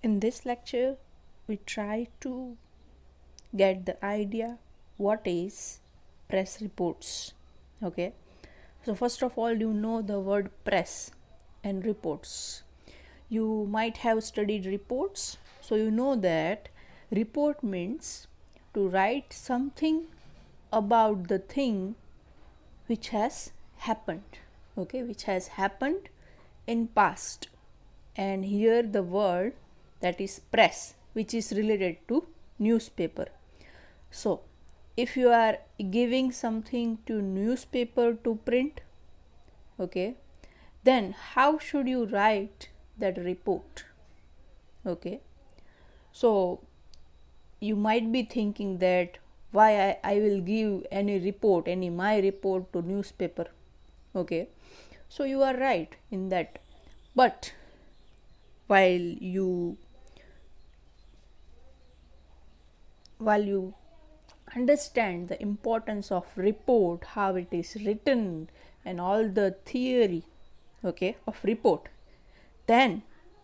In this lecture, we try to get the idea what is press reports. Okay, so first of all, you know the word press and reports. You might have studied reports, so you know that report means to write something about the thing which has happened, okay, which has happened in past. And here the word that is press, which is related to newspaper. So if you are giving something to newspaper to print, okay, then how should you write that report? Okay, so you might be thinking that why I will give any report, any my report to newspaper. Okay, so you are right in that, but while you understand the importance of report, how it is written, and all the theory, okay, of report, then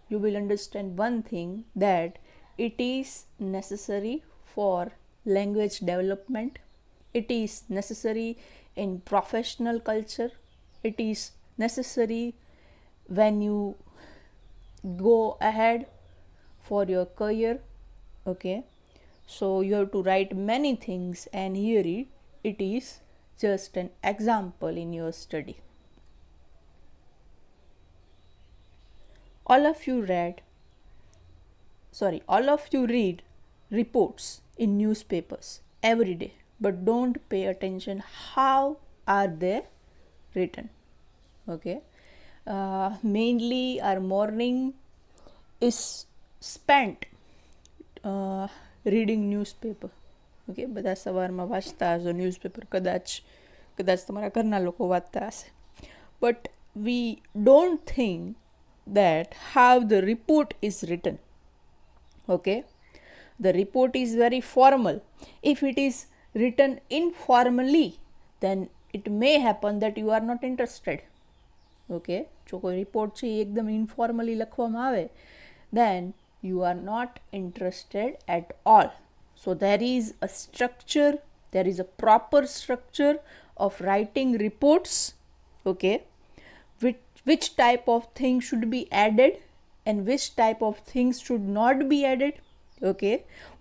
you will understand one thing, that it is necessary for language development, it is necessary in professional culture, it is necessary when you go ahead for your career. Okay, so you have to write many things, and here it is just an example in your study. All of you read reports in newspapers every day, but don't pay attention how are they written. Okay, mainly our morning is spent reading newspaper. Okay, બધા સવારમાં વાંચતા હશો newspaper, કદાચ તમારા ઘરના લોકો વાંચતા હશે. But we don't think that how the report is written. Okay, the report is very formal. If it is written informally, then it may happen that you are not interested. Okay, જો કોઈ report છે એ એકદમ ઇન્ફોર્મલી લખવામાં આવે, then you are not interested at all. So there is a structure, there is a proper structure of writing reports. Okay, which type of things should be added and which type of things should not be added. Okay,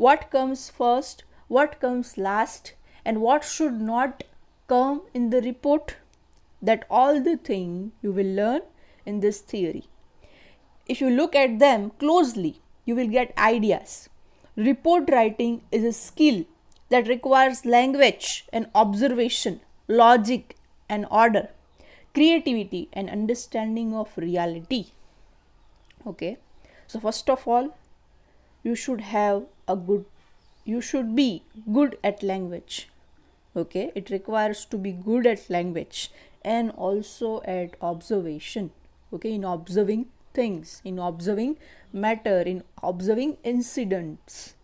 what comes first, what comes last, and what should not come in the report, that all the thing you will learn in this theory. If you look at them closely, you will get ideas. Report writing is a skill that requires language and observation, logic and order, creativity and understanding of reality. Okay, so first of all, you should be good at language. Okay, it requires to be good at language and also at observation. Okay, in observing things, in observing matter, in observing incidents.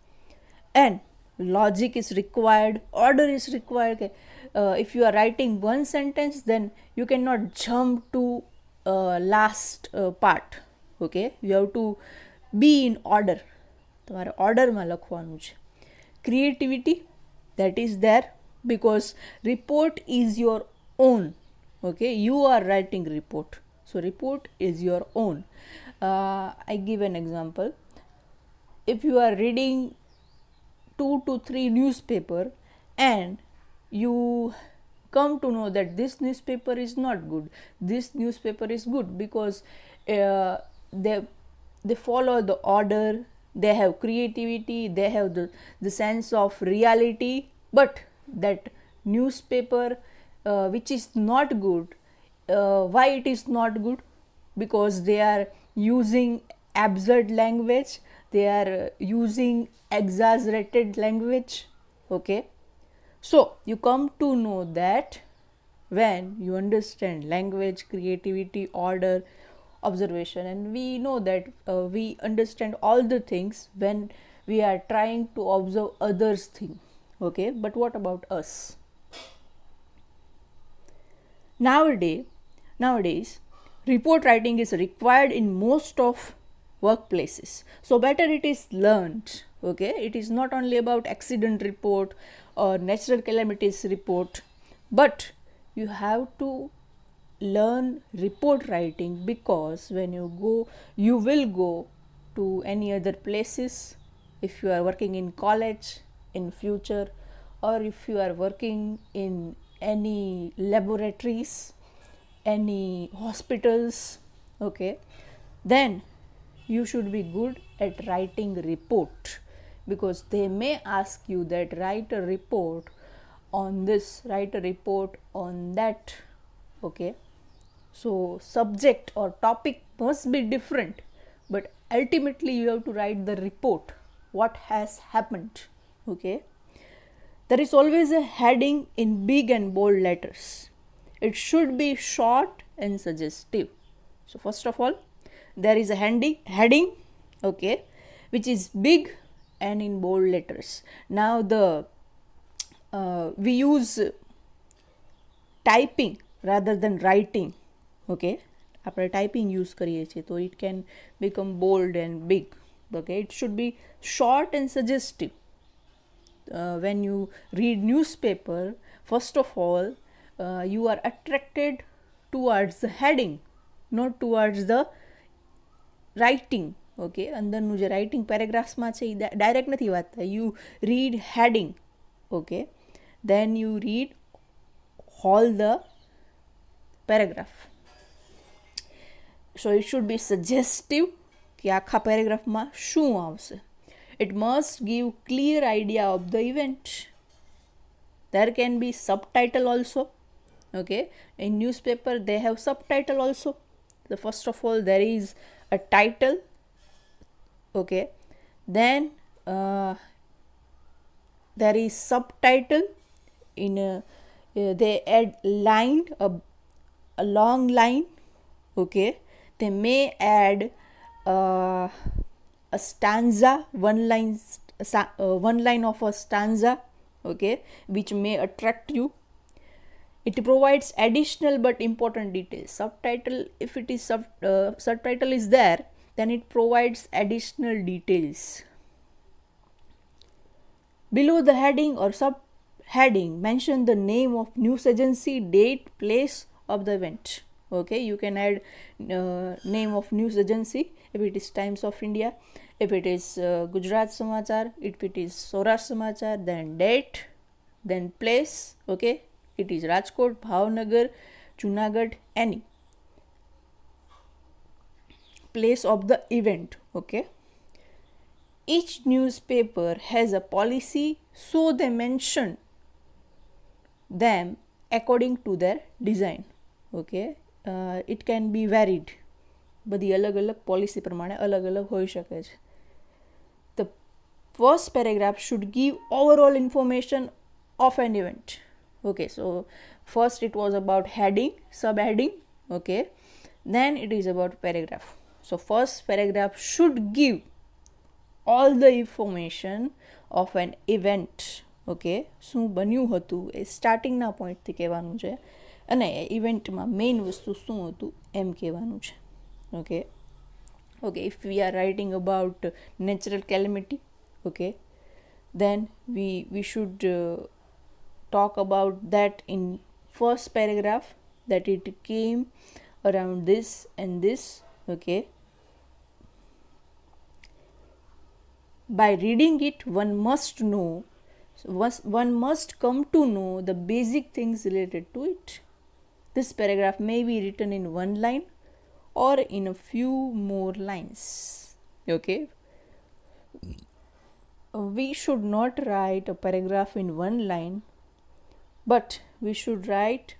And logic is required, order is required. Okay, if you are writing one sentence, then you cannot jump to last part. Okay, you have to be in order. તમારે ઓર્ડરમાં લખવાનું છે. Creativity, that is there because report is your own. Okay, you are writing report, so report is your own. I give an example. If you are reading 2 to 3 newspaper and you come to know that this newspaper is not good, this newspaper is good, because they follow the order, they have creativity, they have the sense of reality. But that newspaper which is not good, why it is not good? Because they are using absurd language, they are using exaggerated language. Okay, so you come to know that when you understand language, creativity, order, observation, and we know that we understand all the things when we are trying to observe others thing. Okay, but what about us? Nowadays report writing is required in most of workplaces. So better it is learned. Okay, it is not only about accident report or natural calamities report, but you have to learn report writing, because when you will go to any other places, if you are working in college in future, or if you are working in any laboratories, any hospitals, okay, then you should be good at writing report, because they may ask you that write a report on this, write a report on that. Okay, so subject or topic must be different, but ultimately you have to write the report, what has happened. Okay, there is always a heading in big and bold letters. It should be short and suggestive. So first of all, there is a heading, okay, which is big and in bold letters. Now we use typing rather than writing. Okay, આપણે typing use કરીએ છીએ, તો it can become bold and big. Okay, it should be short and suggestive. When you read newspaper, first of all, you are attracted towards the heading, not towards the writing. Okay, અંદરનું જે writing પેરેગ્રાફ્સમાં છે એ direct નથી વાંચતા. You read heading. Okay, then you read whole the paragraph. So it should be suggestive, કે આખા પેરેગ્રાફમાં શું આવશે. It must give clear idea of the event. There can be subtitle also. Okay, in newspaper they have subtitle also. The first of all there is a title. Okay, then there is subtitle. In they add line, a long line. Okay, they may add a stanza, one line of a stanza, okay, which may attract you. It provides additional but important details. Subtitle, if it is subtitle is there, then it provides additional details. Below the heading or subheading, mention the name of news agency, date, place of the event. Okay, you can add name of news agency if it is Times of India, if it is Gujarat Samachar, if it is Saurashtra Samachar, then date, then place. Okay, it is Rajkot, Bhavnagar, Junagadh, any place of the event. Okay, each newspaper has a policy, so they mention them according to their design. Okay, it can be varied. બધી અલગ અલગ policy પ્રમાણે અલગ અલગ હોઈ શકે છે. The first paragraph should give overall information of an event. Okay, so first it was about heading, subheading. Okay, then it is about paragraph. So first paragraph should give all the information of an event. Okay, શું બન્યું હતું એ સ્ટાર્ટિંગના પોઈન્ટથી કહેવાનું છે, અને ઇવેન્ટમાં main વસ્તુ શું હતું એમ કહેવાનું છે. Okay, if we are writing about natural calamity, okay, then we should talk about that in first paragraph, that it came around this and this. Okay, by reading it one must come to know the basic things related to it. This paragraph may be written in one line or in a few more lines. Okay, we should not write a paragraph in one line, but we should write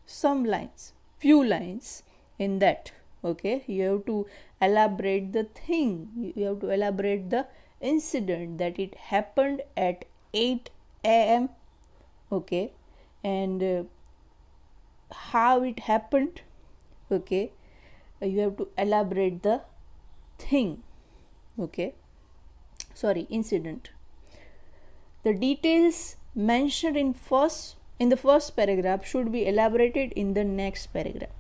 some lines, few lines in that. Okay, you have to elaborate the thing, you have to elaborate the incident, that it happened at 8 a.m. Okay, and how it happened. Okay, you have to elaborate the thing. Okay, incident. The details mentioned in the first paragraph should be elaborated in the next paragraph.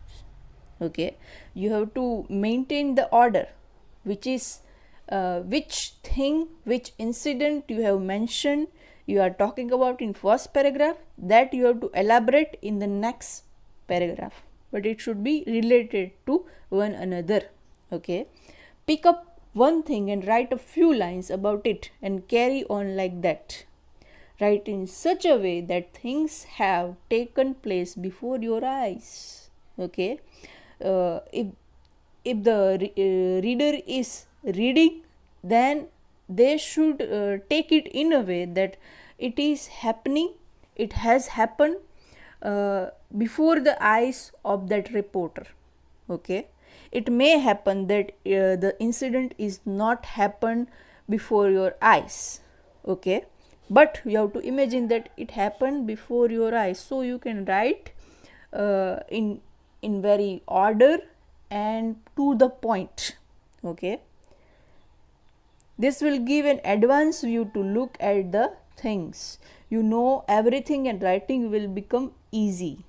Okay, you have to maintain the order which thing, which incident you have mentioned, you are talking about in first paragraph, that you have to elaborate in the next paragraph, but it should be related to one another. Okay, pick up one thing and write a few lines about it and carry on like that. Write in such a way that things have taken place before your eyes. Okay, if the reader is reading, then they should take it in a way that it is happening, it has happened before the eyes of that reporter. Okay, it may happen that the incident is not happened before your eyes. Okay, but you have to imagine that it happened before your eyes, so you can write in very order and to the point. Okay, this will give an advanced view to look at the things. You know everything and writing will become easy.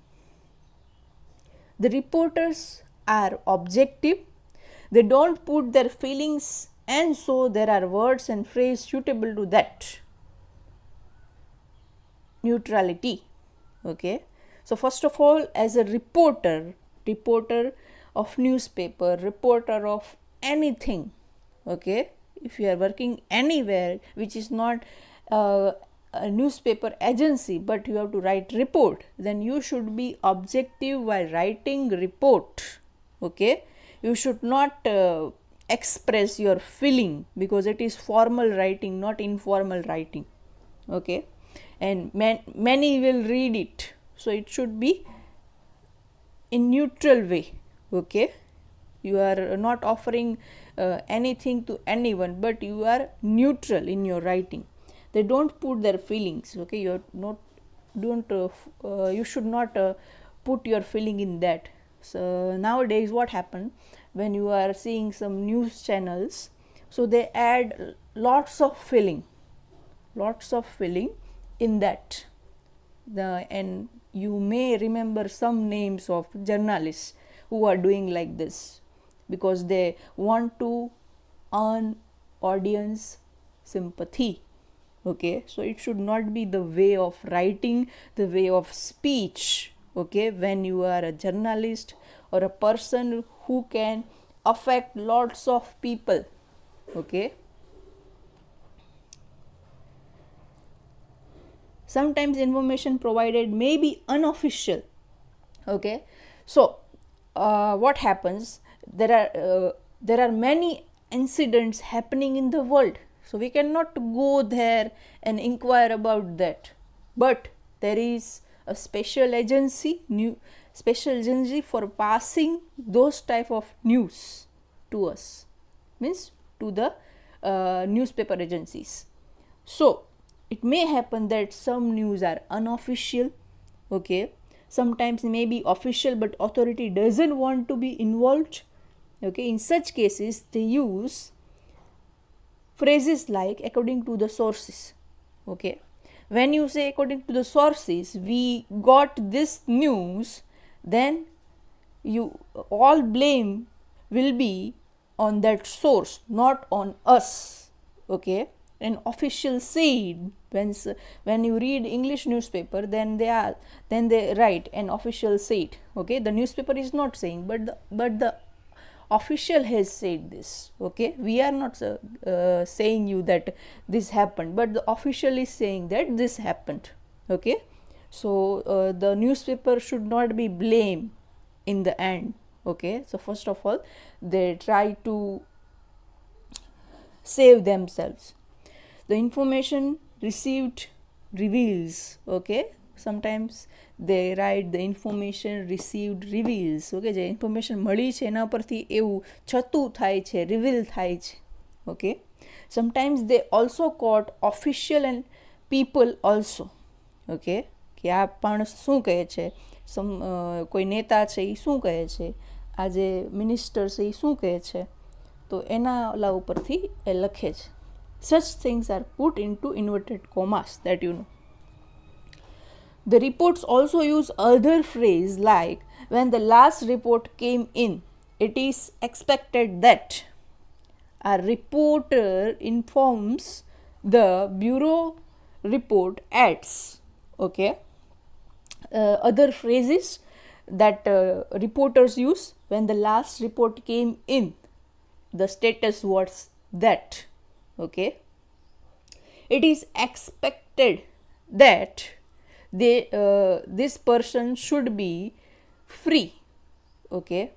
The reporters are objective. They don't put their feelings, and so there are words and phrases suitable to that. Neutrality. Okay, so first of all, as a reporter of newspaper, reporter of anything, okay, if you are working anywhere which is not a newspaper agency, but you have to write report, then you should be objective while writing report. Okay, you should not express your feeling, because it is formal writing, not informal writing. Okay, and many will read it, so it should be in neutral way. Okay, you are not offering anything to anyone, but you are neutral in your writing. They don't put their feelings. Okay, you are not you should not put your feeling in that. So nowadays what happen, when you are seeing some news channels, so they add lots of feeling in that. And you may remember some names of journalists who are doing like this, because they want to earn audience sympathy. Okay, so it should not be the way of writing, the way of speech. Okay, when you are a journalist or a person who can affect lots of people. Okay, sometimes information provided may be unofficial. Okay, so what happens, there are many incidents happening in the world, so we cannot go there and inquire about that, but there is a special agency for passing those type of news to us, means to the newspaper agencies. So it may happen that some news are unofficial. Okay, sometimes may be official but authority doesn't want to be involved. Okay, in such cases they use phrases like according to the sources. Okay, when you say according to the sources, we got this news, then you all blame will be on that source, not on us. Okay, an official said, when you read English newspaper, then they write an official said. Okay, the newspaper is not saying, but the official has said this. Okay, we are not saying you that this happened, but the official is saying that this happened. Okay, so the newspaper should not be blamed in the end. Okay, so first of all they try to save themselves. The information received reveals. Okay, sometimes they write the information received reveals. Okay, જે information મળી છે એના પરથી એવું છતું થાય છે, reveal થાય છે. Okay, sometimes they also quote official and people also. Okay, કે આ પણ શું કહે છે, કોઈ નેતા છે એ શું કહે છે, આ જે મિનિસ્ટર છે એ શું કહે છે, તો એના ઓલા ઉપરથી એ લખે છે. Such things are put into inverted commas, that you know. The reports also use other phrase like when the last report came in, it is expected that. A reporter informs, the bureau report adds. Okay. Other phrases that reporters use: when the last report came in, the status was that. Okay. It is expected that this person should be free. Okay.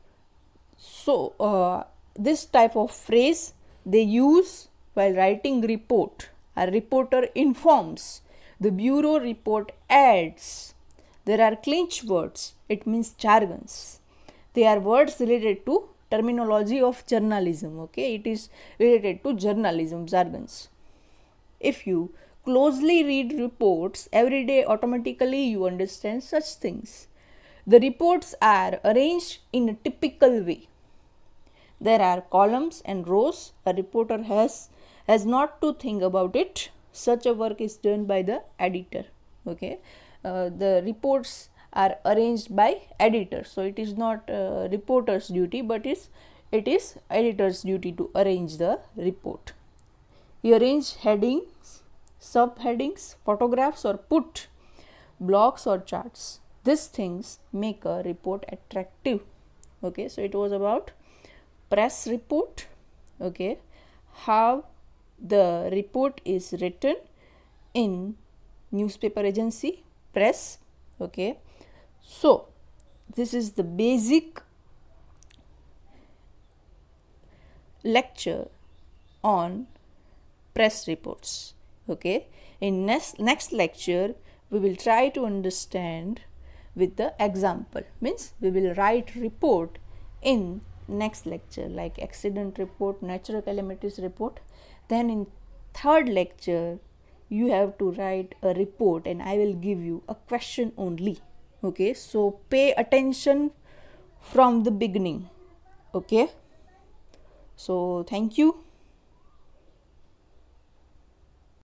So this type of phrase they use while writing report. A reporter informs, the bureau report adds. There are clinch words, it means jargons. They are words related to terminology of journalism. Okay, it is related to journalism jargons. If you closely read reports every day, automatically you understand such things. The reports are arranged in a typical way. There are columns and rows. A reporter has not to think about it. Such a work is done by the editor. Okay, the reports are arranged by editor, so it is not reporter's duty, but it is editor's duty to arrange the report. You arrange headings, subheadings, photographs, or put blocks or charts. These things make a report attractive. Okay, so it was about press report. Okay, how the report is written in newspaper agency, press. Okay, so this is the basic lecture on press reports. Okay, in next lecture we will try to understand with the example, means we will write report in next lecture, like accident report, natural calamities report. Then in third lecture you have to write a report and I will give you a question only. Okay, so pay attention from the beginning. Okay, so thank you.